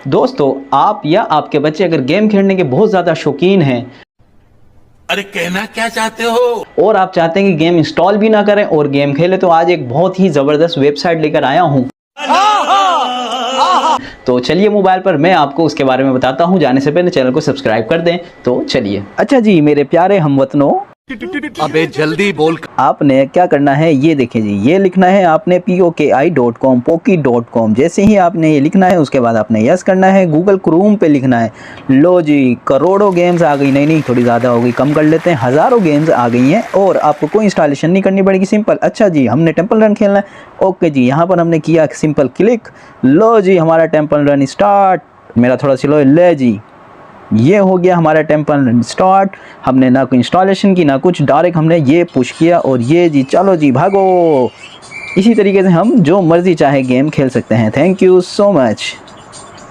दोस्तों, आप या आपके बच्चे अगर गेम खेलने के बहुत ज़्यादा शौकीन हैं, अरे कहना क्या चाहते हो, और आप चाहते हैं कि गेम इंस्टॉल भी ना करें और गेम खेलें, तो आज एक बहुत ही ज़बरदस्त वेबसाइट लेकर आया हूँ। तो चलिए मोबाइल पर मैं आपको उसके बारे में बताता हूँ। जाने से पहले चैनल को सब्सक्राइब कर दें। तो चलिए। अच्छा जी, मेरे प्यारे हमवतनों, अबे जल्दी बोल। आपने क्या करना है, ये देखें जी, ये लिखना है आपने POKI.com, poki.com। जैसे ही आपने ये लिखना है उसके बाद आपने यस करना है, गूगल क्रोम पे लिखना है। लो जी, करोड़ों गेम्स आ गई, नहीं थोड़ी ज़्यादा हो गई, कम कर लेते हैं, हज़ारों गेम्स आ गई हैं और आपको कोई इंस्टॉलेशन नहीं करनी पड़ेगी, सिंपल। अच्छा जी, हमने टेंपल रन खेलना है। ओके जी, यहाँ पर हमने किया सिंपल क्लिक। लो जी, हमारा टेंपल रन स्टार्ट। मेरा थोड़ा स्लो है, ले जी, ये हो गया हमारा टेंपल स्टार्ट। हमने ना कोई इंस्टॉलेशन की ना कुछ, डायरेक्ट हमने ये पुश किया और ये जी, चलो जी भागो। इसी तरीके से हम जो मर्ज़ी चाहे गेम खेल सकते हैं। Thank you so much.